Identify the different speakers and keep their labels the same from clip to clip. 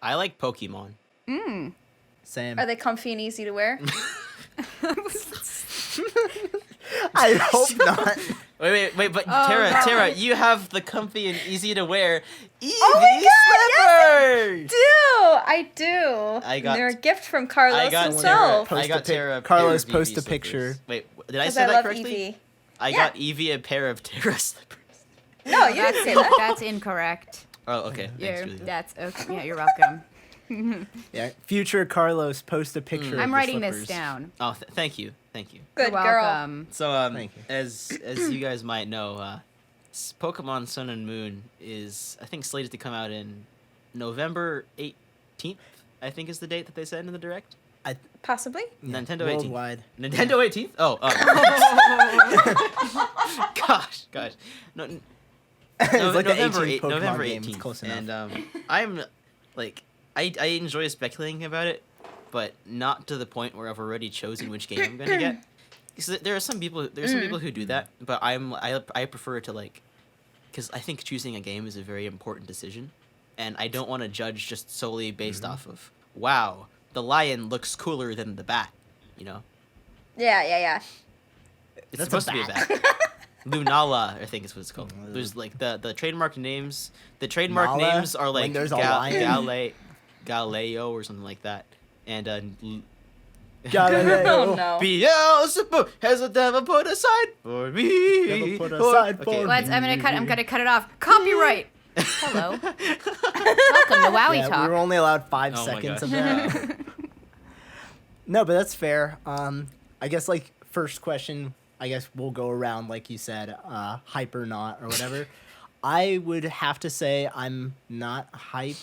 Speaker 1: I like Pokemon.
Speaker 2: Same.
Speaker 3: Are they comfy and easy to wear?
Speaker 2: I hope not.
Speaker 1: Wait, but
Speaker 4: Oh,
Speaker 1: Tara, you have the comfy and easy to wear Eevee slippers!
Speaker 3: I do. They're a gift from Carlos
Speaker 1: I got
Speaker 3: himself.
Speaker 1: Tara, I got Tara a
Speaker 2: Carlos,
Speaker 1: pair of
Speaker 2: post
Speaker 1: Eevee
Speaker 2: a picture.
Speaker 1: slippers. Wait, did I
Speaker 3: Because
Speaker 1: say
Speaker 3: I
Speaker 1: that
Speaker 3: love
Speaker 1: correctly?
Speaker 3: Eevee.
Speaker 1: I got Eevee a pair of Tara slippers.
Speaker 3: No, you didn't say that.
Speaker 4: That's incorrect.
Speaker 1: Oh, okay. Thanks, Julia.
Speaker 4: That's okay. Yeah, you're welcome.
Speaker 2: Yeah, future Carlos, post a picture. Of
Speaker 4: I'm
Speaker 2: the
Speaker 4: writing this
Speaker 2: slippers.
Speaker 4: down.
Speaker 1: Oh, thank you.
Speaker 3: Good
Speaker 4: You're
Speaker 3: girl.
Speaker 4: welcome.
Speaker 1: So,
Speaker 2: Thank you.
Speaker 1: as you guys might know, Pokemon Sun and Moon is, I think, slated to come out in November 18th, I think is the date that they said in the Direct.
Speaker 3: Possibly.
Speaker 1: Nintendo 18th.
Speaker 2: Worldwide.
Speaker 1: Nintendo 18th? Oh. Gosh. No,
Speaker 2: It's like the
Speaker 1: November
Speaker 2: 18th Pokemon
Speaker 1: November
Speaker 2: game.
Speaker 1: 18th.
Speaker 2: It's close enough.
Speaker 1: And I'm, like, I enjoy speculating about it, but not to the point where I've already chosen which game I'm gonna get. Because there are some people who do that, but I prefer to, like, because I think choosing a game is a very important decision, and I don't want to judge just solely based off of, wow, the lion looks cooler than the bat, you know?
Speaker 3: Yeah.
Speaker 1: It's
Speaker 2: That's
Speaker 1: supposed
Speaker 2: a
Speaker 1: to be a
Speaker 2: bat.
Speaker 1: bat. Lunala, I think is what it's called. There's like the trademark names. The trademark
Speaker 2: Nala?
Speaker 1: names are like
Speaker 2: When there's a lion?
Speaker 1: Galileo or something like that. And
Speaker 2: Galileo.
Speaker 3: Oh no.
Speaker 1: Beelzebub has a devil put aside for me.
Speaker 2: Devil put aside for me.
Speaker 4: I'm gonna cut it off. Copyright. Hello. Welcome to WowieTalk.
Speaker 2: Yeah, we were only allowed 5
Speaker 1: Oh my
Speaker 2: seconds
Speaker 1: gosh.
Speaker 2: of that. No, but that's fair. I guess like first question. I guess we'll go around like you said, hype or not or whatever. I would have to say I'm not hype,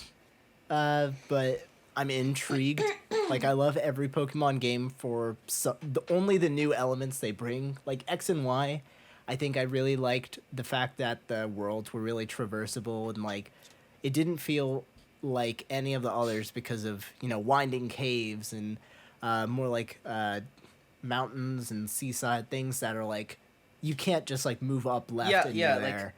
Speaker 2: but I'm intrigued. Like I love every Pokemon game for only the new elements they bring, like X and Y. I think I really liked the fact that the worlds were really traversable and like it didn't feel like any of the others because of, you know, winding caves and more like mountains and seaside things that are like you can't just like move up left and you're there.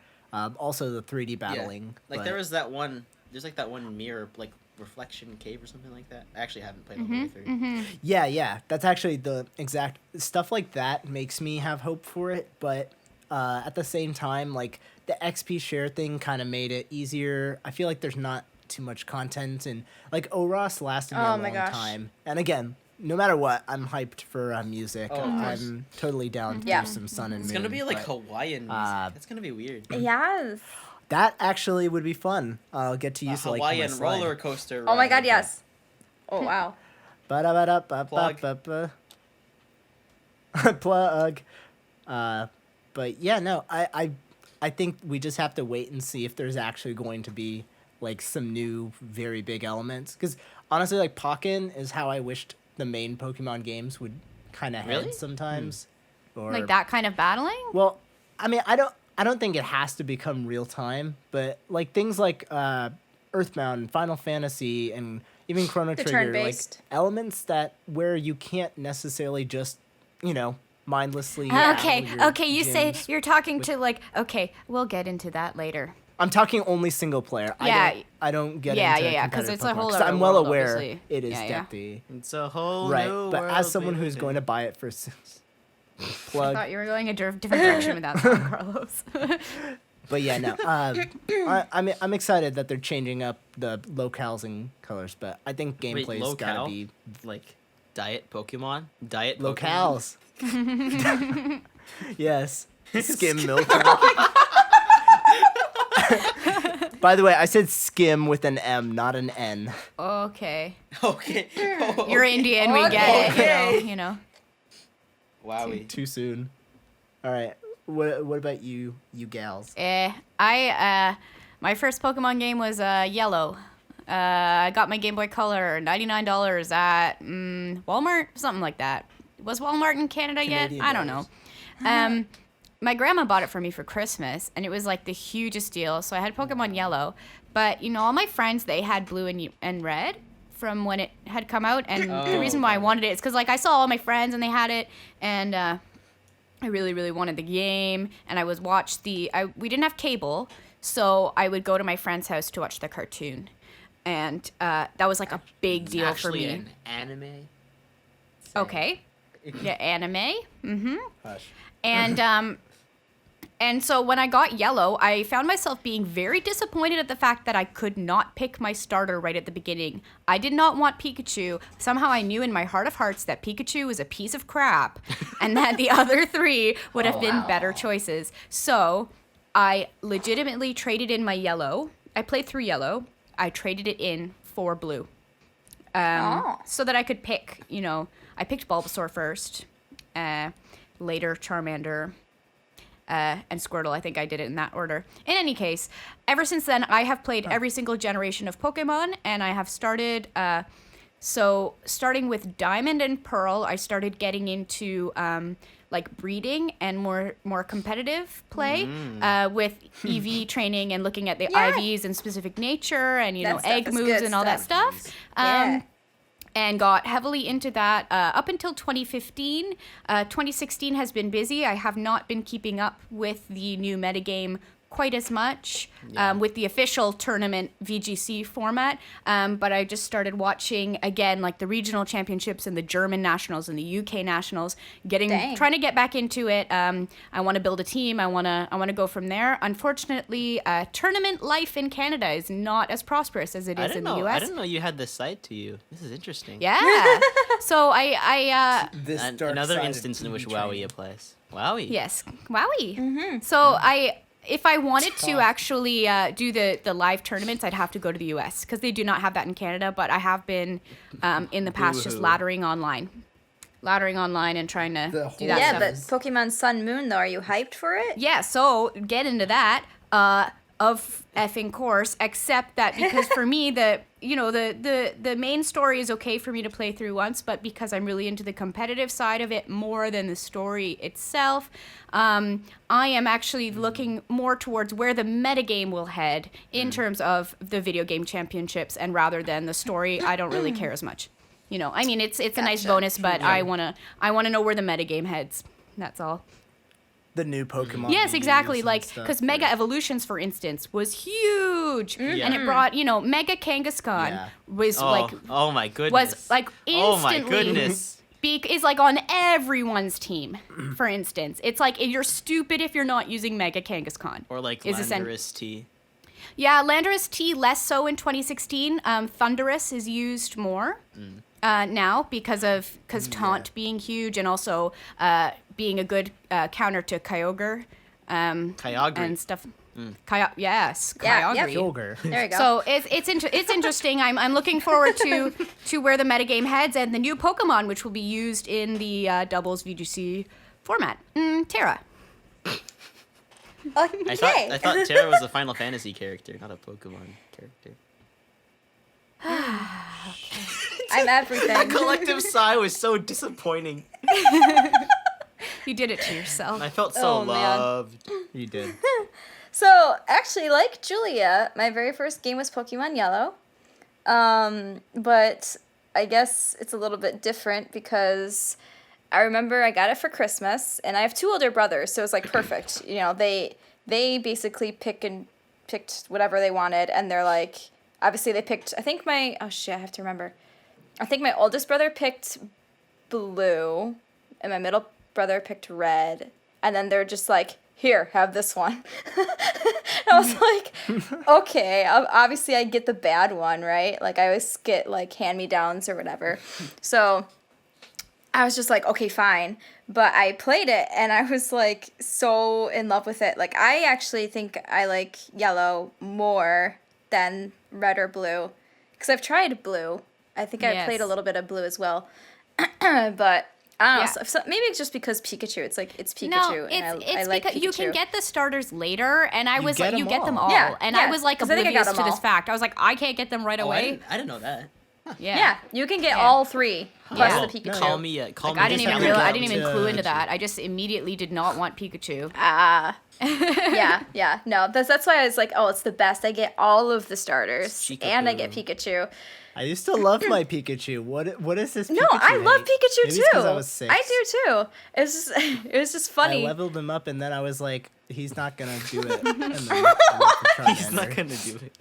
Speaker 2: Also the 3D battling.
Speaker 1: Like
Speaker 2: but-
Speaker 1: there was that one. There's like that one mirror like reflection cave or something like that. I actually haven't played all the way through.
Speaker 2: Yeah. That's actually the exact stuff like that makes me have hope for it. But at the same time, like the XP share thing kind of made it easier. I feel like there's not too much content and like Oros lasted me a long time. And again, no matter what, I'm hyped for music.
Speaker 1: Oh, of course.
Speaker 2: I'm totally down to
Speaker 3: Yeah.
Speaker 2: do some Sun and
Speaker 1: It's
Speaker 2: Moon.
Speaker 1: gonna be like
Speaker 2: but
Speaker 1: Hawaiian music. It's gonna be weird.
Speaker 3: Yes.
Speaker 2: that actually would be fun. I'll get to
Speaker 1: A
Speaker 2: use like
Speaker 1: Hawaiian
Speaker 2: my slide.
Speaker 1: roller coaster.
Speaker 3: Oh my God,
Speaker 1: ride.
Speaker 3: yes. Oh wow.
Speaker 2: Ba-da-ba-da-ba-ba-ba-ba. Plug. But yeah, no, I think we just have to wait and see if there's actually going to be like some new very big elements. Because honestly, like Pokken is how I wished the main Pokemon games would kind of
Speaker 1: Really?
Speaker 2: head sometimes. Or
Speaker 4: Like that kind of battling?
Speaker 2: well, I mean, I don't think it has to become real time, but like things like Earthbound, Final Fantasy, and even Chrono
Speaker 3: The
Speaker 2: Trigger, like
Speaker 3: turn-based.
Speaker 2: elements that where you can't necessarily just, you know, mindlessly.
Speaker 4: Okay,
Speaker 2: battle your
Speaker 4: okay, you say
Speaker 2: gyms.
Speaker 4: you're talking to like, okay, we'll get into that later.
Speaker 2: I'm talking only single player.
Speaker 4: Yeah.
Speaker 2: I don't get
Speaker 4: Yeah,
Speaker 2: into
Speaker 4: yeah, 'cause
Speaker 2: competitive
Speaker 4: it's a
Speaker 2: Pokemon,
Speaker 4: whole
Speaker 2: 'cause
Speaker 4: other
Speaker 2: I'm well
Speaker 4: world,
Speaker 2: aware
Speaker 4: obviously.
Speaker 2: it is
Speaker 4: Yeah, yeah.
Speaker 2: depthy.
Speaker 1: It's a whole
Speaker 2: Right,
Speaker 1: new
Speaker 2: but
Speaker 1: world,
Speaker 2: as someone who's
Speaker 1: baby.
Speaker 2: going to buy it for
Speaker 4: I
Speaker 2: plug,
Speaker 4: thought you were going a different direction with that song, Carlos.
Speaker 2: but yeah, no. I'm excited that they're changing up the locales and colors, but I think
Speaker 1: Wait,
Speaker 2: gameplay's
Speaker 1: locale?
Speaker 2: gotta be
Speaker 1: like diet Pokemon. Diet
Speaker 2: locales. Yes, skim milk. By the way, I said skim with an M, not an N.
Speaker 4: Okay.
Speaker 1: Okay. Oh,
Speaker 4: You're Indian, we get
Speaker 3: Okay.
Speaker 4: it, you know.
Speaker 1: Wowie.
Speaker 2: Too soon. All right. What about you gals?
Speaker 4: My first Pokemon game was Yellow. I got my Game Boy Color, $99 at Walmart, something like that. Was Walmart in Canada
Speaker 2: Canadian
Speaker 4: yet? I don't know. My grandma bought it for me for Christmas, and it was like the hugest deal. So I had Pokemon Yellow, but you know, all my friends, they had Blue and Red from when it had come out, and the reason why I wanted it is because like I saw all my friends and they had it, and I really, really wanted the game, and I was we didn't have cable, so I would go to my friend's house to watch the cartoon. and that was like a big deal for
Speaker 1: Actually,
Speaker 4: me.
Speaker 1: an anime.
Speaker 4: Okay. Yeah, anime. Mm-hmm.
Speaker 2: Hush.
Speaker 4: And so when I got yellow, I found myself being very disappointed at the fact that I could not pick my starter right at the beginning. I did not want Pikachu. Somehow I knew in my heart of hearts that Pikachu was a piece of crap and that the other 3 would have been better choices. So I legitimately traded in my yellow. I played through yellow. I traded it in for blue. So that I could pick, I picked Bulbasaur first, later Charmander, and Squirtle. I think I did it in that order. In any case, ever since then, I have played every single generation of Pokemon, and I have started, starting with Diamond and Pearl, I started getting into, like breeding and more competitive play with EV training and looking at the IVs and specific nature and, egg moves and all that stuff. And got heavily into that up until 2015. 2016 has been busy. I have not been keeping up with the new metagame quite as much with the official tournament VGC format. But I just started watching, again, like the regional championships and the German nationals and the UK nationals, trying to get back into it. I want to build a team. I want to go from there. Unfortunately, tournament life in Canada is not as prosperous as it is in the US.
Speaker 1: I didn't know you had this side to you. This is interesting.
Speaker 4: Yeah. So
Speaker 1: another instance in which Wowie applies. Wowie.
Speaker 4: Yes, Wowie. Mm-hmm. So if I wanted to actually do the live tournaments, I'd have to go to the US because they do not have that in Canada. But I have been in the past just laddering online and trying to do that stuff.
Speaker 3: But Pokemon Sun Moon though, are you hyped for it?
Speaker 4: Yeah, so get into that. Of effing course, except that because for me the main story is okay for me to play through once, but because I'm really into the competitive side of it more than the story itself, I am actually looking more towards where the metagame will head in terms of the video game championships, and rather than the story, I don't really care as much. It's a nice bonus, but I wanna know where the metagame heads. That's all.
Speaker 2: The new Pokemon.
Speaker 4: Yes, exactly. Like, because Mega Evolutions, for instance, was huge, and it brought Mega Kangaskhan was
Speaker 1: oh my goodness,
Speaker 4: was like instantly.
Speaker 1: Oh my goodness.
Speaker 4: Is like on everyone's team. For instance, it's like you're stupid if you're not using Mega Kangaskhan.
Speaker 1: Or like Landorus T.
Speaker 4: Yeah, Landorus T less so in 2016. Thunderous is used more now because Taunt being huge, and also being a good counter to Kyogre.
Speaker 1: Kyogre.
Speaker 4: And stuff. Yes, Kyogre.
Speaker 3: Yeah.
Speaker 2: Kyogre.
Speaker 3: There you go.
Speaker 4: So it's interesting. I'm looking forward to where the metagame heads and the new Pokemon, which will be used in the doubles VGC format. Terra.
Speaker 3: Okay.
Speaker 1: I thought Terra was a Final Fantasy character, not a Pokemon character.
Speaker 3: I'm everything.
Speaker 1: That collective sigh was so disappointing.
Speaker 4: You did it to yourself.
Speaker 1: I felt so
Speaker 3: man.
Speaker 1: loved.
Speaker 2: You did.
Speaker 3: So, actually, like Julia, my very first game was Pokemon Yellow. But I guess it's a little bit different because I remember I got it for Christmas, and I have 2 older brothers, so it's like perfect. They basically picked whatever they wanted, and they're like, obviously they picked, I think I have to remember. I think my oldest brother picked blue, and my middle brother picked red, and then they're just like, here, have this one. And I was like, okay, obviously I get the bad one, right? Like, I always get, like, hand-me-downs or whatever. So I was just like, okay, fine. But I played it, and I was, like, so in love with it. Like, I actually think I like yellow more than red or blue. Because I've tried blue. I think I played a little bit of blue as well. But I don't know. So maybe it's just because Pikachu. It's like it's Pikachu.
Speaker 4: No,
Speaker 3: and
Speaker 4: it's
Speaker 3: I like
Speaker 4: because
Speaker 3: Pikachu.
Speaker 4: you can get the starters later, and I was like, you get them all.
Speaker 3: Yeah,
Speaker 4: and
Speaker 3: yeah.
Speaker 4: I was like
Speaker 3: 'Cause I think I
Speaker 4: oblivious
Speaker 3: got
Speaker 4: to
Speaker 3: them
Speaker 4: this
Speaker 3: all.
Speaker 4: fact. I was like, I can't get them right away.
Speaker 1: I didn't know that.
Speaker 3: Yeah, you can get all 3 plus
Speaker 1: Well,
Speaker 3: the Pikachu.
Speaker 1: Call me.
Speaker 4: I didn't even
Speaker 2: real-
Speaker 4: I didn't even
Speaker 2: to-
Speaker 4: clue into that. I just immediately did not want Pikachu.
Speaker 3: Yeah. No, that's why I was like, oh, it's the best. I get all of the starters,
Speaker 1: Chica
Speaker 3: and I
Speaker 1: Poo.
Speaker 3: get Pikachu.
Speaker 2: I used to love my Pikachu. What is this?
Speaker 3: No,
Speaker 2: Pikachu
Speaker 3: I love
Speaker 2: hate?
Speaker 3: Pikachu
Speaker 2: Maybe
Speaker 3: too.
Speaker 2: it's 'cause I was 6.
Speaker 3: I do too. It was just funny.
Speaker 2: I leveled him up, and then I was like, he's not gonna do it. And then
Speaker 1: He's not gonna do it.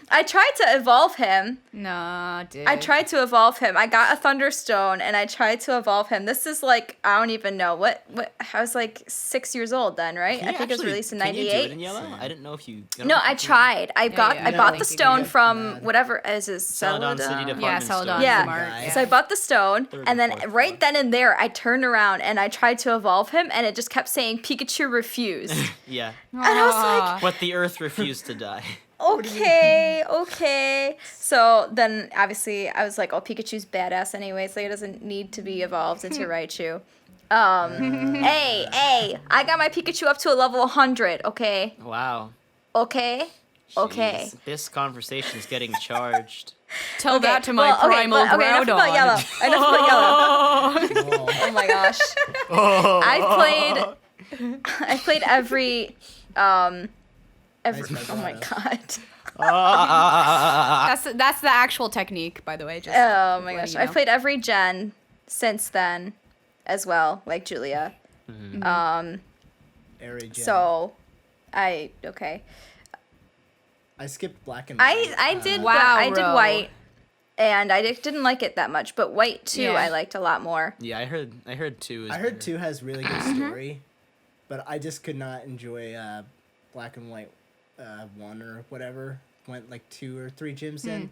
Speaker 3: I tried to evolve him.
Speaker 4: No, dude.
Speaker 3: I tried to evolve him. I got a Thunderstone and I tried to evolve him. This is like, I don't even know. What I was like 6 years old then, right?
Speaker 1: Can
Speaker 3: I
Speaker 1: you
Speaker 3: think it was
Speaker 1: actually-
Speaker 3: released in
Speaker 1: can you do it
Speaker 3: 98.
Speaker 1: in yellow? I didn't know if you. don't
Speaker 3: No,
Speaker 1: know
Speaker 3: I
Speaker 1: if you-
Speaker 3: tried. I
Speaker 4: yeah.
Speaker 3: I
Speaker 4: No,
Speaker 3: bought
Speaker 4: like
Speaker 3: the
Speaker 4: you
Speaker 3: stone
Speaker 2: can.
Speaker 3: from
Speaker 2: Mad.
Speaker 3: whatever is his
Speaker 1: Celadon City
Speaker 3: Celadon.
Speaker 1: Department
Speaker 4: Celadon
Speaker 1: Store.
Speaker 3: Yeah.
Speaker 4: Smart,
Speaker 2: Guy.
Speaker 3: So I bought the stone,
Speaker 1: Third
Speaker 3: and then
Speaker 1: and fourth
Speaker 3: right
Speaker 1: one.
Speaker 3: then and there, I turned around and I tried to evolve him, and it just kept saying Pikachu refused.
Speaker 1: Yeah.
Speaker 3: And I was like,
Speaker 4: Aw.
Speaker 1: But the Earth refused to die.
Speaker 3: okay. So then obviously I was like, oh, Pikachu's badass anyway, so he doesn't need to be evolved into Raichu. Hey, I got my Pikachu up to a level 100, okay?
Speaker 1: Wow.
Speaker 3: Okay? Okay.
Speaker 1: Jeez, this conversation is getting charged.
Speaker 4: Tell
Speaker 3: Okay,
Speaker 4: that to my
Speaker 3: well, okay,
Speaker 4: primal
Speaker 3: but- okay, enough about
Speaker 4: Groudon.
Speaker 3: yellow. Enough about yellow. Oh my gosh. I played every
Speaker 2: Nice,
Speaker 3: oh my god.
Speaker 4: That's the actual technique, by the way. Just
Speaker 3: Oh my
Speaker 4: letting
Speaker 3: gosh.
Speaker 4: you
Speaker 3: I
Speaker 4: know.
Speaker 3: played every gen since then as well, like Julia.
Speaker 2: Airy Gen.
Speaker 3: So okay.
Speaker 2: I skipped black and white.
Speaker 3: I did
Speaker 4: Wow,
Speaker 3: I did
Speaker 4: Ro.
Speaker 3: white and I didn't like it that much, but white 2
Speaker 4: Yeah.
Speaker 3: I liked a lot more.
Speaker 1: Yeah, I heard two. Is
Speaker 2: I heard
Speaker 1: better.
Speaker 2: 2 has really good story, but I just could not enjoy black and white 1 or whatever. Went like 2 or 3 gyms in,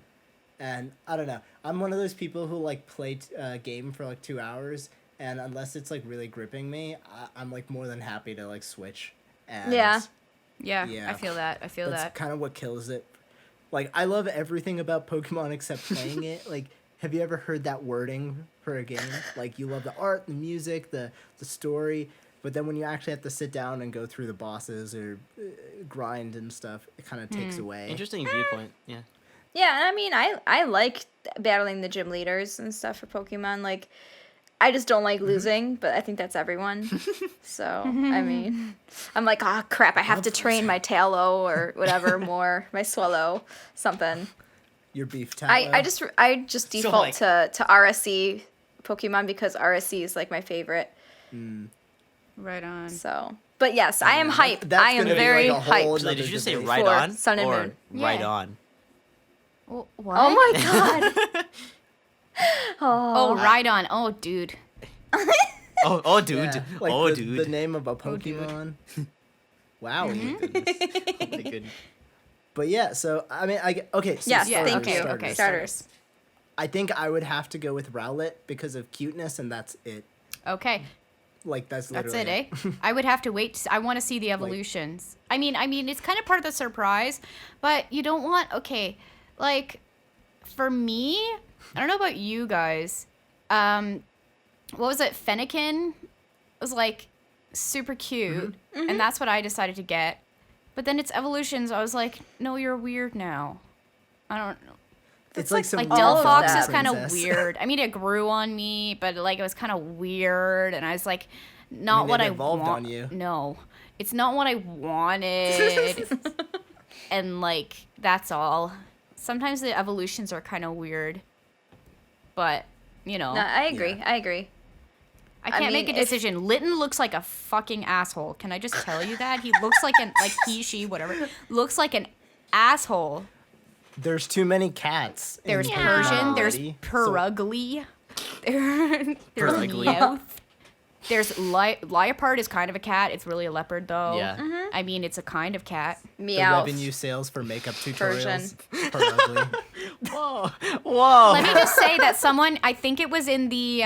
Speaker 2: and I don't know. I'm one of those people who like play a game for like 2 hours, and unless it's like really gripping me, I'm like more than happy to like switch. And
Speaker 3: Yeah.
Speaker 4: Yeah,
Speaker 2: Yeah.
Speaker 4: I feel that. I feel
Speaker 2: that's
Speaker 4: that.
Speaker 2: kind of what kills it. Like, I love everything about Pokemon except playing it. Like, have you ever heard that wording for a game? Like, you love the art, the music, the story, but then when you actually have to sit down and go through the bosses or grind and stuff, it kind of takes away.
Speaker 1: Interesting viewpoint. Yeah.
Speaker 3: Yeah, and I mean I like battling the gym leaders and stuff for Pokemon. Like I just don't like losing, but I think that's everyone. So, I mean, I'm like, oh crap, I have to train my Talo or whatever more, my Swallow, something.
Speaker 2: Your beef
Speaker 3: I
Speaker 2: tallow.
Speaker 3: just default
Speaker 1: like-
Speaker 3: to RSE Pokemon because RSE is like my favorite.
Speaker 4: Right on.
Speaker 3: So, but yes, I am hype.
Speaker 2: that's
Speaker 3: I am
Speaker 2: gonna be
Speaker 3: very
Speaker 2: like a whole
Speaker 3: hyped.
Speaker 1: So did you just say
Speaker 2: debate.
Speaker 1: right
Speaker 3: For
Speaker 1: on
Speaker 3: Sun and
Speaker 1: or
Speaker 3: Moon.
Speaker 1: right
Speaker 4: Yeah.
Speaker 1: on?
Speaker 4: Oh, what?
Speaker 3: Oh my god.
Speaker 4: Oh, right on. Oh, dude.
Speaker 1: Oh, dude.
Speaker 2: Yeah, like
Speaker 1: oh,
Speaker 2: the,
Speaker 1: dude.
Speaker 2: the name of a
Speaker 4: Oh, dude.
Speaker 2: Pokemon. Wow.
Speaker 1: Oh my goodness.
Speaker 2: But yeah, so I mean, okay. So
Speaker 3: Yes,
Speaker 4: Yeah,
Speaker 3: thank
Speaker 4: okay,
Speaker 3: you.
Speaker 4: okay.
Speaker 3: Starters.
Speaker 2: I think I would have to go with Rowlet because of cuteness, and that's it.
Speaker 4: Okay.
Speaker 2: Like that's
Speaker 4: That's
Speaker 2: literally
Speaker 4: it, eh? I would have to wait. I want to see the evolutions. I mean, it's kind of part of the surprise, but you don't want. Okay, like for me, I don't know about you guys. What was it? Fennekin was like super cute, and that's what I decided to get. But then its evolutions, I was like, no, you're weird now. I don't know.
Speaker 2: It's like some
Speaker 4: Like
Speaker 2: weird
Speaker 3: all of
Speaker 4: Delphox
Speaker 3: that.
Speaker 4: is kind of
Speaker 2: princess.
Speaker 4: weird. I mean, it grew on me, but like it was kind of weird, and I was like, not
Speaker 2: mean,
Speaker 4: what
Speaker 2: it
Speaker 4: I
Speaker 2: evolved
Speaker 4: want.
Speaker 2: on you.
Speaker 4: No, it's not what I wanted, and like that's all. Sometimes the evolutions are kind of weird, but you know,
Speaker 3: No, I agree.
Speaker 2: Yeah.
Speaker 3: I agree.
Speaker 4: I can't make a
Speaker 3: mean, if-
Speaker 4: decision. Lytton looks like a fucking asshole. Can I just tell you that he looks like he, she, whatever, looks like an asshole.
Speaker 2: There's too many cats. in
Speaker 4: There's
Speaker 2: Pokemon
Speaker 4: Persian. There's
Speaker 2: already, so-
Speaker 4: Perugly. There's
Speaker 1: Perugly.
Speaker 4: Meowth. There's Liepard is kind of a cat. It's really a leopard though.
Speaker 1: Yeah.
Speaker 4: I mean, it's a kind of cat.
Speaker 2: the
Speaker 3: Meow.
Speaker 2: revenue sales for makeup
Speaker 3: Persian.
Speaker 2: tutorials. Per ugly.
Speaker 1: Whoa. Whoa.
Speaker 4: Let me just say that someone, I think it was in the,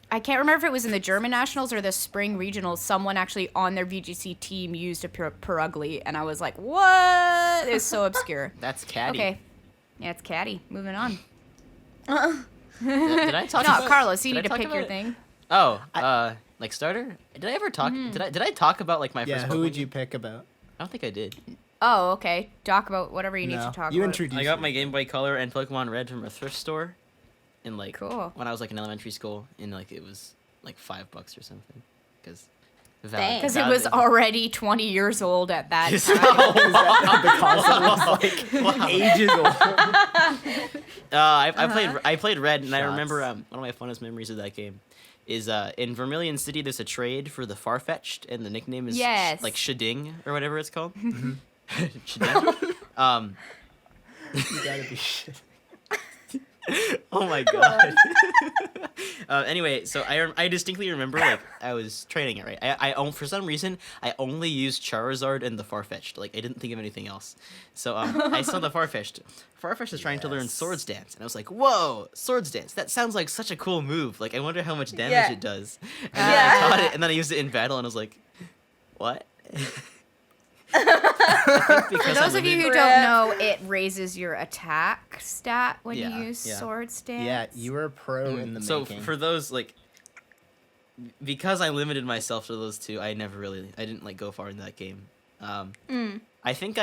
Speaker 4: I can't remember if it was in the German Nationals or the Spring Regionals, someone actually on their VGC team used a Perugly, and I was like, what? It's so obscure.
Speaker 1: That's catty.
Speaker 4: Okay. Yeah, it's catty. Moving on.
Speaker 1: Did I talk
Speaker 4: No,
Speaker 1: about
Speaker 4: Carlos, you
Speaker 1: did I
Speaker 4: need to
Speaker 1: talk
Speaker 4: pick your
Speaker 1: about it?
Speaker 4: thing.
Speaker 1: Oh, like starter? Did I ever talk? Did I talk about like my
Speaker 2: Yeah,
Speaker 1: first
Speaker 2: who
Speaker 1: Pokemon
Speaker 2: would you
Speaker 1: game?
Speaker 2: pick about?
Speaker 1: I don't think I did.
Speaker 4: Oh, okay. Talk about whatever you need
Speaker 2: No,
Speaker 4: to talk
Speaker 2: you
Speaker 4: about.
Speaker 2: introduced
Speaker 1: I got
Speaker 2: it.
Speaker 1: my Game Boy Color and Pokemon Red from a thrift store, in like
Speaker 4: Cool.
Speaker 1: when I was like in elementary school, and like it was like $5 or something, because
Speaker 3: Dang.
Speaker 4: Because it was already 20 years old at that time.
Speaker 2: Is that the console was like ages old?
Speaker 1: I played Red, and I
Speaker 2: Shots.
Speaker 1: remember one of my funnest memories of that game is in Vermilion City. There's a trade for the Farfetch'd, and the nickname is
Speaker 4: Yes.
Speaker 1: like Shading or whatever it's called. Shading.
Speaker 2: You gotta be shit.
Speaker 1: Oh my god. Anyway, so I distinctly remember like I was training it right. For some reason I only used Charizard and the Farfetch'd. Like I didn't think of anything else. So I saw the Farfetch'd. Farfetch'd is trying to learn Swords Dance, and I was like, whoa, Swords Dance. That sounds like such a cool move. Like I wonder how much damage it does. And then I taught it, and then I used it in battle, and I was like, what?
Speaker 4: For those of you who don't know, it raises your attack stat when you use Sword Stance.
Speaker 2: Yeah, you were a pro in the making.
Speaker 1: So for those, like, because I limited myself to those two, I didn't like go far in that game. I think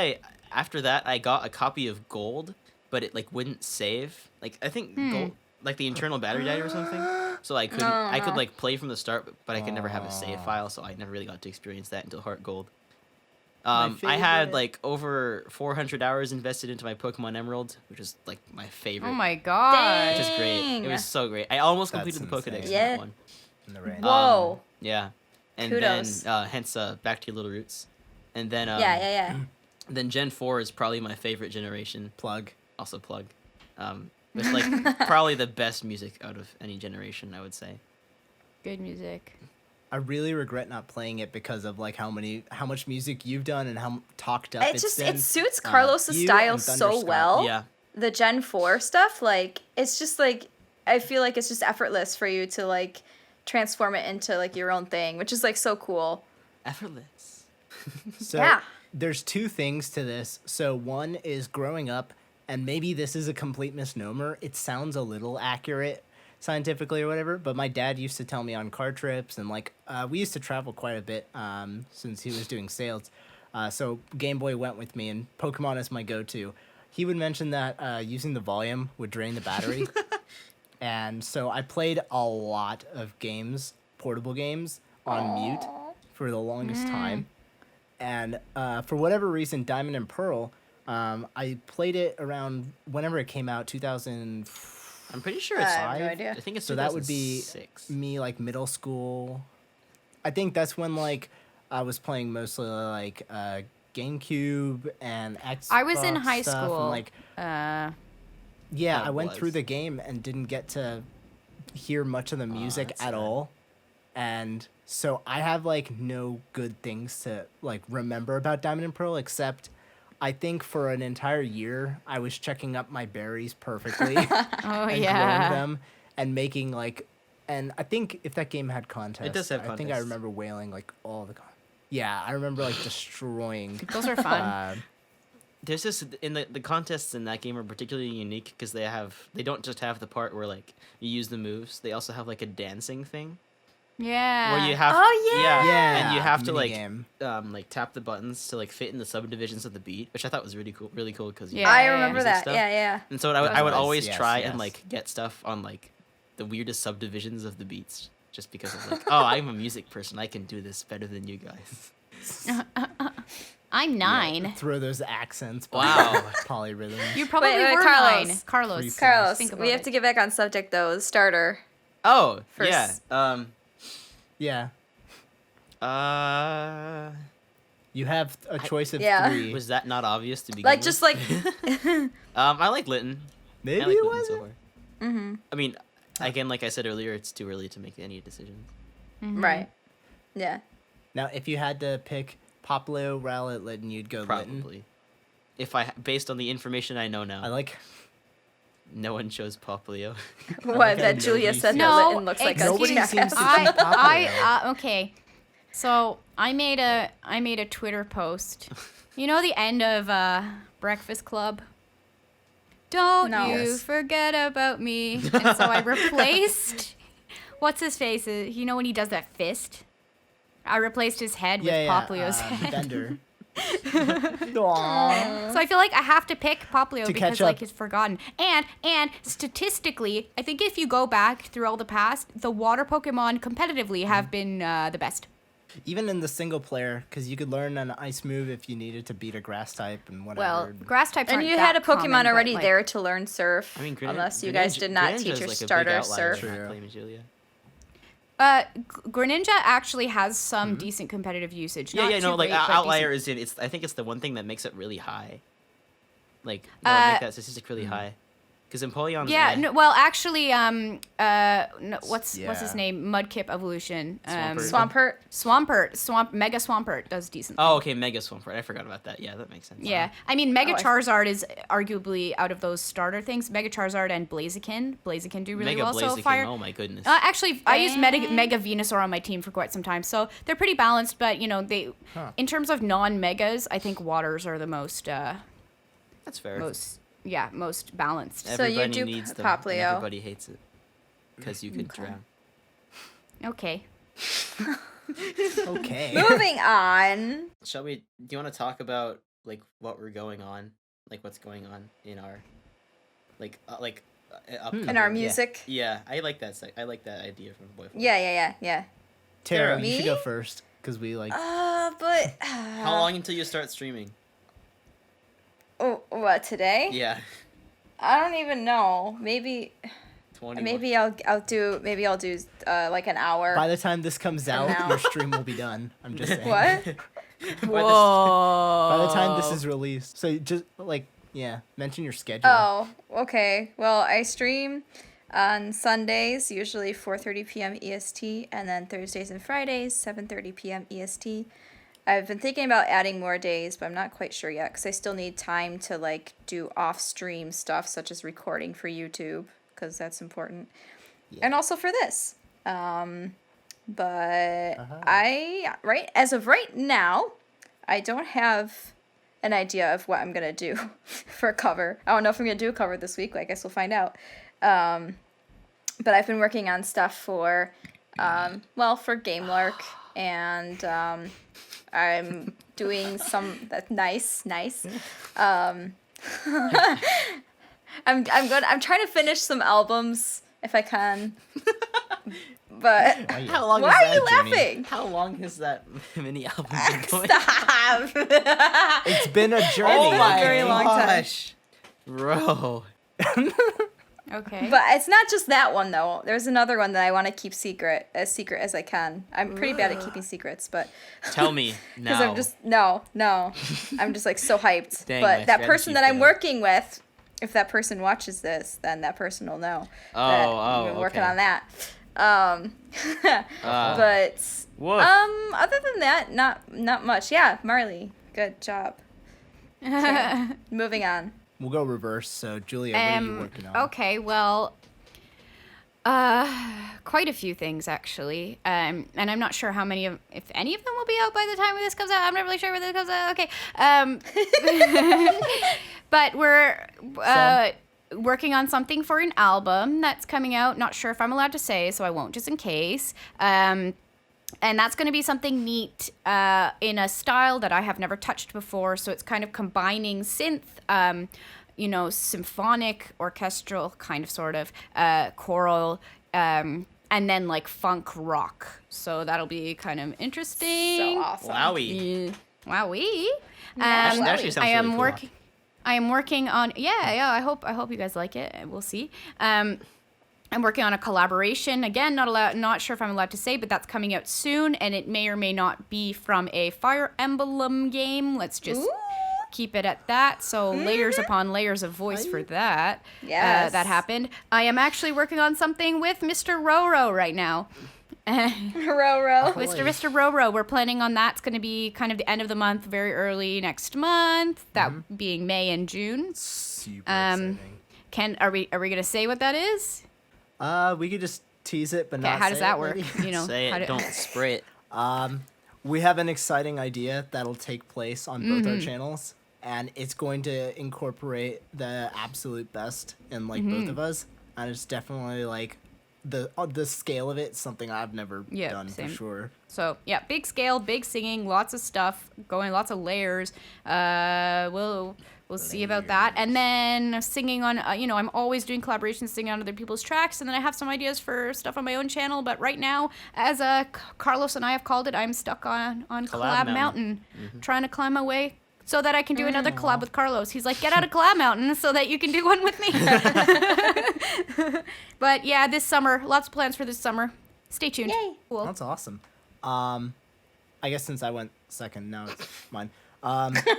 Speaker 1: after that I got a copy of Gold, but it like wouldn't save. Like I think Gold, like the internal battery died or something. So I couldn't. I could like play from the start, but I could never have a save file. So I never really got to experience that until Heart Gold. I had like over 400 hours invested into my Pokemon Emerald, which is like my favorite.
Speaker 4: Oh my god.
Speaker 1: Which is great. It was so great. I almost completed the Pokedex in that one.
Speaker 2: In the rain.
Speaker 3: Whoa.
Speaker 1: Yeah. And
Speaker 3: Kudos.
Speaker 1: then, hence, back to your little roots. And then, then Gen 4 is probably my favorite generation.
Speaker 2: Plug.
Speaker 1: Also plug. With like probably the best music out of any generation, I would say.
Speaker 4: Good music.
Speaker 2: I really regret not playing it because of like how much music you've done and how talked up it's been.
Speaker 3: It suits Carlos's style so well.
Speaker 1: Yeah.
Speaker 3: The Gen 4 stuff, like it's just like I feel like it's just effortless for you to like transform it into like your own thing, which is like so cool.
Speaker 1: Effortless.
Speaker 2: So there's two things to this. So one is growing up, and maybe this is a complete misnomer. It sounds a little accurate scientifically or whatever, but my dad used to tell me on car trips, and like we used to travel quite a bit since he was doing sales. So Game Boy went with me, and Pokemon is my go-to. He would mention that using the volume would drain the battery. And so I played a lot of games, portable games, on mute for the longest time. And for whatever reason, Diamond and Pearl, I played it around whenever it came out, 2000.
Speaker 1: I'm pretty sure it's
Speaker 3: I have no idea.
Speaker 1: I think it's
Speaker 2: So that would be
Speaker 1: 2006.
Speaker 2: me, like, middle school. I think that's when, like, I was playing mostly, like, GameCube and Xbox
Speaker 4: I was in high
Speaker 2: stuff,
Speaker 4: school.
Speaker 2: And, like, yeah, I went through the game and didn't get to hear much of the music
Speaker 1: that's
Speaker 2: at
Speaker 1: sad.
Speaker 2: all. And so I have, like, no good things to, like, remember about Diamond and Pearl, except I think for an entire year, I was checking up my berries perfectly.
Speaker 4: Oh
Speaker 2: and
Speaker 4: yeah.
Speaker 2: growing them and making, like, and I think if that game had contests,
Speaker 1: does have
Speaker 2: I think I
Speaker 1: contests.
Speaker 2: remember whaling, like, all the yeah, I remember, like, destroying.
Speaker 4: Those are fun.
Speaker 1: There's this in the contests in that game are particularly unique because they don't just have the part where like you use the moves. They also have like a dancing thing
Speaker 4: Yeah.
Speaker 1: where you have
Speaker 2: Yeah,
Speaker 1: and you have to
Speaker 2: minigame.
Speaker 1: like tap the buttons to like fit in the subdivisions of the beat, which I thought was really cool because
Speaker 4: Yeah.
Speaker 3: I remember
Speaker 1: music
Speaker 3: that.
Speaker 1: stuff.
Speaker 3: Yeah.
Speaker 1: And so I would
Speaker 2: was,
Speaker 1: always
Speaker 2: yes,
Speaker 1: try
Speaker 2: yes.
Speaker 1: and like get stuff on like the weirdest subdivisions of the beats just because of like oh I'm a music person, I can do this better than you guys.
Speaker 4: I'm 9.
Speaker 2: Throw those accents.
Speaker 1: Wow.
Speaker 2: Polyrhythms.
Speaker 4: You probably
Speaker 3: Wait,
Speaker 4: were
Speaker 3: Carlos.
Speaker 4: 9. Carlos.
Speaker 3: Carlos,
Speaker 4: Think about
Speaker 3: we have
Speaker 4: it.
Speaker 3: to get back on subject though. Starter.
Speaker 1: Oh
Speaker 3: First-
Speaker 1: yeah.
Speaker 2: Yeah.
Speaker 1: Uh,
Speaker 2: You have a choice of
Speaker 3: Yeah.
Speaker 2: 3.
Speaker 1: was that not obvious to begin
Speaker 3: Like
Speaker 1: with?
Speaker 3: just like
Speaker 1: I like Litton.
Speaker 2: Maybe
Speaker 1: I like
Speaker 2: it
Speaker 1: Litton
Speaker 2: wasn't.
Speaker 1: so far. I mean, again, like I said earlier, it's too early to make any decisions.
Speaker 3: right. Yeah.
Speaker 2: Now, if you had to pick Popplio, Rowlet, Litton, you'd go Litton.
Speaker 1: Probably. Based on the information I know now,
Speaker 2: I like.
Speaker 1: no one chose Popplio.
Speaker 3: What
Speaker 2: like how
Speaker 3: that Julia
Speaker 2: nobody
Speaker 3: said
Speaker 2: said-
Speaker 3: that
Speaker 4: No,
Speaker 3: Litton looks like a
Speaker 2: Nobody
Speaker 3: jackass.
Speaker 2: seems to choose Popplio.
Speaker 4: Okay. So I made a Twitter post. You know the end of Breakfast Club? Don't
Speaker 3: No.
Speaker 4: you
Speaker 2: Yes.
Speaker 4: forget about me. And so I replaced what's his face? You know when he does that fist? I replaced his head with Poplio's head.
Speaker 2: Bender. Aww.
Speaker 4: So I feel like I have to pick Poplio
Speaker 2: To
Speaker 4: because
Speaker 2: catch
Speaker 4: like
Speaker 2: up.
Speaker 4: he's forgotten. And statistically, I think if you go back through all the past, the water Pokemon competitively have been the best.
Speaker 2: Even in the single player, because you could learn an ice move if you needed to beat a grass type and whatever.
Speaker 4: Well, grass types
Speaker 3: And
Speaker 4: aren't
Speaker 3: you
Speaker 4: that
Speaker 3: had a Pokemon
Speaker 4: common, but,
Speaker 3: already
Speaker 4: like,
Speaker 3: there to learn Surf.
Speaker 1: I mean,
Speaker 3: unless you guys did not teach your
Speaker 1: like
Speaker 3: starter
Speaker 1: a big outlier
Speaker 3: Surf.
Speaker 1: in that
Speaker 2: True.
Speaker 1: play, Magelia.
Speaker 4: Greninja actually has some decent competitive usage.
Speaker 1: Yeah,
Speaker 4: Not
Speaker 1: yeah, no,
Speaker 4: too
Speaker 1: like
Speaker 4: great, but
Speaker 1: outlier
Speaker 4: decent.
Speaker 1: is in. I think it's the one thing that makes it really high. Like that would make that statistic really high. Because Empoleon's
Speaker 4: Yeah, no, well, actually, no, what's
Speaker 2: Yeah.
Speaker 4: his name? Mudkip evolution.
Speaker 1: Swampert.
Speaker 3: Swampert.
Speaker 4: Mega Swampert does decent.
Speaker 1: Oh, okay, Mega Swampert. I forgot about that. Yeah, that makes sense.
Speaker 4: Yeah, I mean, Mega
Speaker 3: Oh, I-
Speaker 4: Charizard is arguably out of those starter things. Mega Charizard and Blaziken. Blaziken do really
Speaker 1: Mega
Speaker 4: well. So
Speaker 1: Blaziken.
Speaker 4: fire.
Speaker 1: Oh my goodness.
Speaker 4: Actually, I used
Speaker 3: Dang.
Speaker 4: Mega Venusaur on my team for quite some time, so they're pretty balanced. But they, in terms of non-megas, I think waters are the most,
Speaker 1: That's fair.
Speaker 4: most balanced.
Speaker 3: So you
Speaker 1: Everybody
Speaker 3: do
Speaker 1: needs them,
Speaker 3: Poplio.
Speaker 1: and everybody hates it. Because you could drown.
Speaker 4: Okay.
Speaker 2: Okay.
Speaker 3: Moving on.
Speaker 1: Shall we? Do you want to talk about like what we're going on, like what's going on in our, upcoming?
Speaker 3: In our music.
Speaker 1: Yeah, I like that. I like that idea from Boyfriend.
Speaker 3: Yeah.
Speaker 2: Tara,
Speaker 3: Me?
Speaker 2: you should go first because we like.
Speaker 3: But
Speaker 1: How long until you start streaming?
Speaker 3: Oh, what today?
Speaker 1: Yeah,
Speaker 3: I don't even know. Maybe
Speaker 1: 20.
Speaker 3: maybe I'll do like an hour.
Speaker 2: By the time this comes out,
Speaker 3: now.
Speaker 2: your stream will be done. I'm just saying.
Speaker 3: What?
Speaker 4: Whoa.
Speaker 2: By the time this is released, so just mention your schedule.
Speaker 3: Oh, okay. Well, I stream on Sundays, usually 4:30 p.m. EST, and then Thursdays and Fridays, 7:30 p.m. EST. I've been thinking about adding more days, but I'm not quite sure yet because I still need time to like do off-stream stuff such as recording for YouTube because that's important, and also for this. But as of right now, I don't have an idea of what I'm gonna do for a cover. I don't know if I'm gonna do a cover this week. I guess we'll find out. But I've been working on stuff for GameLark, and I'm doing some that's nice. I'm trying to finish some albums if I can. But
Speaker 1: How long
Speaker 3: why
Speaker 1: is
Speaker 3: are
Speaker 1: that
Speaker 3: you
Speaker 1: journey?
Speaker 3: laughing?
Speaker 1: How long has that mini album been going?
Speaker 3: Stop.
Speaker 2: It's been a journey.
Speaker 1: Oh
Speaker 3: been a
Speaker 1: my
Speaker 3: very long time.
Speaker 1: gosh, bro.
Speaker 4: Okay.
Speaker 3: But it's not just that one though. There's another one that I want to keep secret as I can. I'm pretty bad at keeping secrets, but
Speaker 1: Tell me
Speaker 3: because
Speaker 1: now.
Speaker 3: I'm just no. I'm just like so hyped.
Speaker 1: Dang, my
Speaker 3: but that person
Speaker 1: strategy
Speaker 3: that I'm
Speaker 1: failed.
Speaker 3: working with, if that person watches this, then that person will know that I've been working
Speaker 1: okay.
Speaker 3: on that. But
Speaker 1: Woof.
Speaker 3: other than that, not much. Yeah, Marley, good job. Okay, moving on.
Speaker 2: We'll go reverse. So Julia, what are you working on?
Speaker 4: Okay, well, quite a few things actually, and I'm not sure how many if any of them will be out by the time this comes out. I'm not really sure when this comes out. Okay, but we're working on something for an album that's coming out. Not sure if I'm allowed to say, so I won't, just in case. And that's going to be something neat in a style that I have never touched before. So it's kind of combining synth, symphonic, orchestral, kind of, sort of, choral, and then like funk rock. So that'll be kind of interesting.
Speaker 3: So awesome.
Speaker 1: Wowie.
Speaker 4: Yeah. Wowee.
Speaker 1: That actually sounds
Speaker 4: I
Speaker 1: really
Speaker 4: am
Speaker 1: cool.
Speaker 4: working. I am working on. Yeah. I hope you guys like it. We'll see. I'm working on a collaboration. Again, not sure if I'm allowed to say, but that's coming out soon, and it may or may not be from a Fire Emblem game. Let's just keep it at that. So layers upon layers of voice for that.
Speaker 3: Yes.
Speaker 4: That happened. I am actually working on something with Mr. Roro right now.
Speaker 3: Row.
Speaker 4: Mr. Roro, we're planning on that's going to be kind of the end of the month, very early next month. That being May and June.
Speaker 2: Super exciting.
Speaker 4: Are we going to say what that is?
Speaker 2: We could just tease it, but
Speaker 4: Okay,
Speaker 2: not.
Speaker 4: how
Speaker 2: say
Speaker 4: does that
Speaker 2: it,
Speaker 4: work?
Speaker 2: maybe.
Speaker 4: You know,
Speaker 1: Say
Speaker 4: how
Speaker 1: it,
Speaker 4: do-
Speaker 1: don't spray it.
Speaker 2: We have an exciting idea that'll take place on both our channels, and it's going to incorporate the absolute best in like both of us, and it's definitely like the scale of it, something I've never
Speaker 4: Yeah,
Speaker 2: done
Speaker 4: same.
Speaker 2: for sure.
Speaker 4: So yeah, big scale, big singing, lots of stuff going, lots of layers. We'll see about that. And then singing on, I'm always doing collaborations, singing on other people's tracks. And then I have some ideas for stuff on my own channel. But right now, as Carlos and I have called it, I'm stuck on Collab Mountain, trying to climb my way so that I can do another collab with Carlos. He's like, get out of Collab Mountain so that you can do one with me. But yeah, this summer, lots of plans for this summer. Stay tuned.
Speaker 3: Yay.
Speaker 4: Cool.
Speaker 2: That's awesome. I guess since I went second, now it's mine.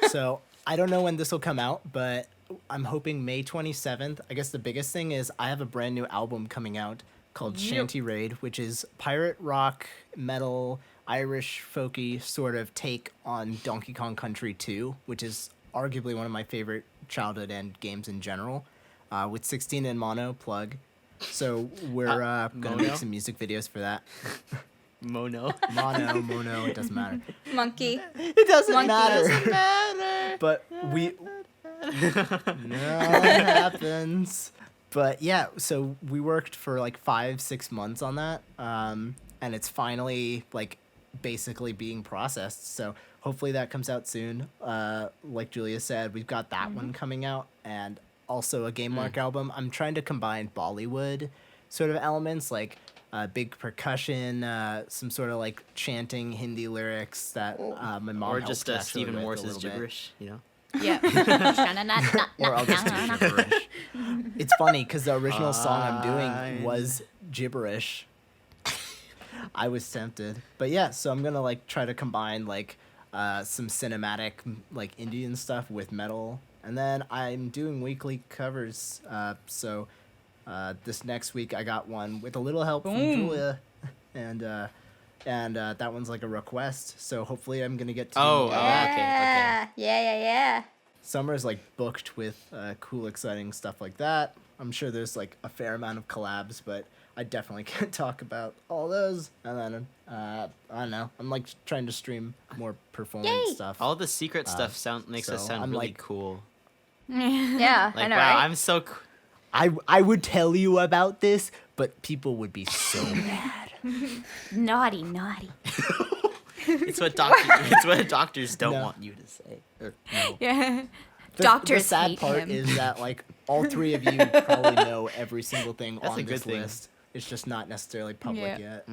Speaker 2: So I don't know when this will come out, but I'm hoping May 27th. I guess the biggest thing is I have a brand new album coming out called
Speaker 4: Yep.
Speaker 2: Shanty Raid, which is pirate rock, metal, Irish folky sort of take on Donkey Kong Country 2, which is arguably one of my favorite childhood and games in general, with 16 in mono plug. So we're gonna
Speaker 1: mono?
Speaker 2: make some music videos for that.
Speaker 1: Mono.
Speaker 2: Mono, it doesn't matter.
Speaker 3: Monkey.
Speaker 2: It doesn't
Speaker 3: Monkey.
Speaker 2: matter.
Speaker 3: Doesn't
Speaker 1: matter.
Speaker 2: But we no, it happens. But yeah, so we worked for like 5-6 months on that, and it's finally like basically being processed. So hopefully that comes out soon. Like Julia said, we've got that one coming out, and also a Game Mark album. I'm trying to combine Bollywood sort of elements, like big percussion, some sort of like chanting Hindi lyrics that my mom
Speaker 1: Or
Speaker 2: helped
Speaker 1: just
Speaker 2: actually
Speaker 1: Stephen
Speaker 2: with a
Speaker 1: Morse's
Speaker 2: little bit.
Speaker 1: gibberish, you know?
Speaker 4: Yeah.
Speaker 2: Or I'll just do gibberish. It's funny because the original song I'm doing was gibberish. I was tempted, but yeah. So I'm gonna like try to combine like some cinematic like Indian stuff with metal, and then I'm doing weekly covers. So this next week I got one with a little help from Julia, and that one's like a request. So hopefully I'm gonna get to.
Speaker 1: Oh,
Speaker 2: do
Speaker 1: okay,
Speaker 3: Yeah. Yeah.
Speaker 2: Summer's like booked with cool, exciting stuff like that. I'm sure there's like a fair amount of collabs, but I definitely can't talk about all those. And then I don't know. I'm like trying to stream more performance
Speaker 3: Yay!
Speaker 2: stuff.
Speaker 1: All the secret stuff makes us
Speaker 2: so
Speaker 1: sound
Speaker 2: I'm
Speaker 1: really
Speaker 2: like-
Speaker 1: cool.
Speaker 3: Yeah,
Speaker 1: Like,
Speaker 3: I know,
Speaker 1: wow,
Speaker 3: right?
Speaker 1: I'm so.
Speaker 2: I would tell you about this, but people would be so mad.
Speaker 4: Naughty.
Speaker 1: It's what it's what doctors don't
Speaker 2: No.
Speaker 1: want you to say. Or, no.
Speaker 4: Yeah.
Speaker 2: The
Speaker 4: Doctors
Speaker 2: sad
Speaker 4: hate
Speaker 2: part
Speaker 4: him.
Speaker 2: is that like all three of you probably know every single thing
Speaker 1: That's a
Speaker 2: on
Speaker 1: good
Speaker 2: this
Speaker 1: thing.
Speaker 2: list. It's just not necessarily public
Speaker 4: Yeah.
Speaker 2: yet.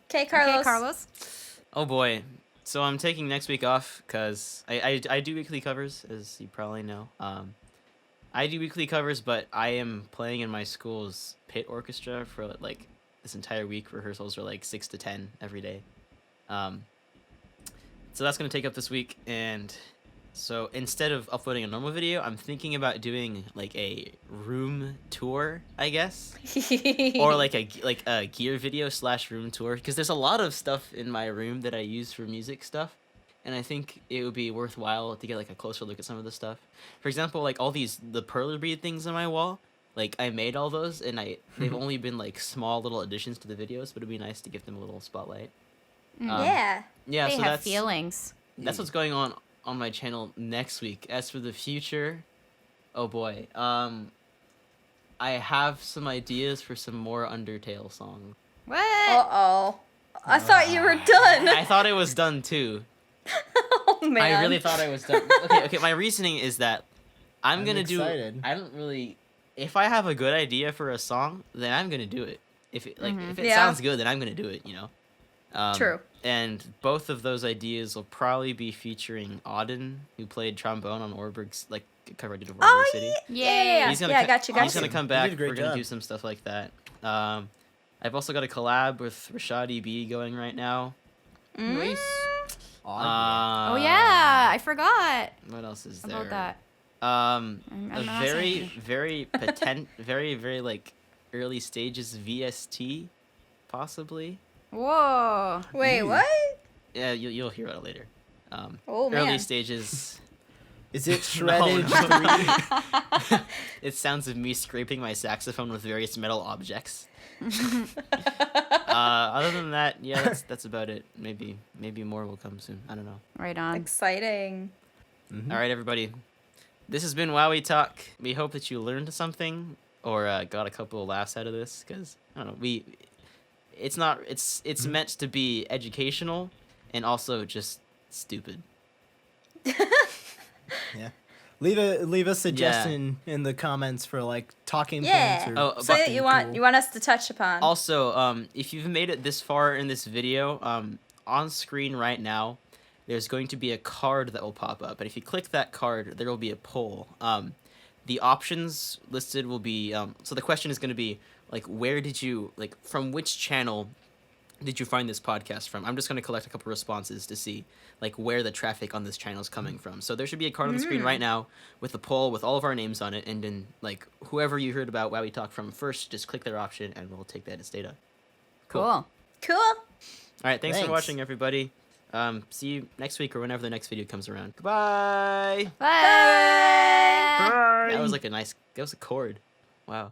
Speaker 3: Okay, Carlos.
Speaker 4: Okay, Carlos.
Speaker 1: Oh boy. So I'm taking next week off because I do weekly covers, as you probably know. I do weekly covers, but I am playing in my school's pit orchestra for like this entire week. Rehearsals are like 6 to 10 every day. So that's gonna take up this week, and so instead of uploading a normal video, I'm thinking about doing like a room tour, I guess, or like a gear video / room tour, because there's a lot of stuff in my room that I use for music stuff, and I think it would be worthwhile to get like a closer look at some of the stuff. For example, like all the perler bead things on my wall. Like I made all those, and they've only been like small little additions to the videos, but it'd be nice to give them a little spotlight.
Speaker 3: Yeah.
Speaker 1: Yeah,
Speaker 4: They
Speaker 1: so
Speaker 4: have
Speaker 1: that's
Speaker 4: feelings.
Speaker 1: that's what's going on my channel next week. As for the future, oh boy, I have some ideas for some more Undertale songs.
Speaker 4: What?
Speaker 3: Uh-oh. I thought you were done.
Speaker 1: I thought it was done too.
Speaker 3: Oh, man.
Speaker 1: I really thought I was done. Okay. My reasoning is that I'm gonna
Speaker 2: excited.
Speaker 1: do. I don't really. If I have a good idea for a song, then I'm gonna do it. If it if it
Speaker 3: Yeah.
Speaker 1: sounds good, then I'm gonna do it. You know.
Speaker 3: True.
Speaker 1: And both of those ideas will probably be featuring Auden, who played trombone on Orberg's like cover I did of Orberg
Speaker 3: Oh,
Speaker 1: City.
Speaker 3: yeah.
Speaker 1: He's gonna
Speaker 3: Yeah,
Speaker 1: co-
Speaker 3: got you.
Speaker 1: He's gonna
Speaker 2: Awesome.
Speaker 1: come
Speaker 2: You
Speaker 1: back.
Speaker 2: did a great
Speaker 1: We're gonna
Speaker 2: job.
Speaker 1: do some stuff like that. I've also got a collab with Rashadi B going right now.
Speaker 4: Nice.
Speaker 2: Odd.
Speaker 4: Oh yeah, I forgot
Speaker 1: What else is there?
Speaker 4: about that.
Speaker 1: A
Speaker 4: I'm not
Speaker 1: very,
Speaker 4: saying.
Speaker 1: very very like early stages VST, possibly.
Speaker 4: Whoa.
Speaker 3: Wait, what?
Speaker 1: Yeah, you'll hear about it later.
Speaker 3: Oh,
Speaker 1: Early
Speaker 3: man.
Speaker 1: stages.
Speaker 2: Is it
Speaker 1: No,
Speaker 2: shredded?
Speaker 1: no. It sounds of me scraping my saxophone with various metal objects. Other than that, yeah, that's about it. Maybe more will come soon. I don't know.
Speaker 4: Right on.
Speaker 3: Exciting.
Speaker 1: All right, everybody. This has been WowieTalk. We hope that you learned something or got a couple of laughs out of this, because I don't know. It's meant to be educational and also just stupid.
Speaker 2: Yeah. Leave a suggestion in the comments for like talking
Speaker 3: Yeah.
Speaker 2: points or
Speaker 1: Oh,
Speaker 3: So that
Speaker 2: something
Speaker 3: you
Speaker 2: cool.
Speaker 3: want us to touch upon.
Speaker 1: Also, if you've made it this far in this video, on screen right now, there's going to be a card that will pop up, and if you click that card, there will be a poll. The options listed will be so the question is going to be like, where did you from which channel did you find this podcast from? I'm just going to collect a couple responses to see like where the traffic on this channel is coming from. So there should be a card on the screen right now with the poll with all of our names on it, and then like whoever you heard about WowieTalk from first, just click their option and we'll take that as data.
Speaker 4: Cool.
Speaker 3: Cool.
Speaker 1: All right, thanks for
Speaker 2: Thanks.
Speaker 1: watching, everybody. See you next week or whenever the next video comes around. Goodbye.
Speaker 4: Bye.
Speaker 1: That was like that was a chord. Wow.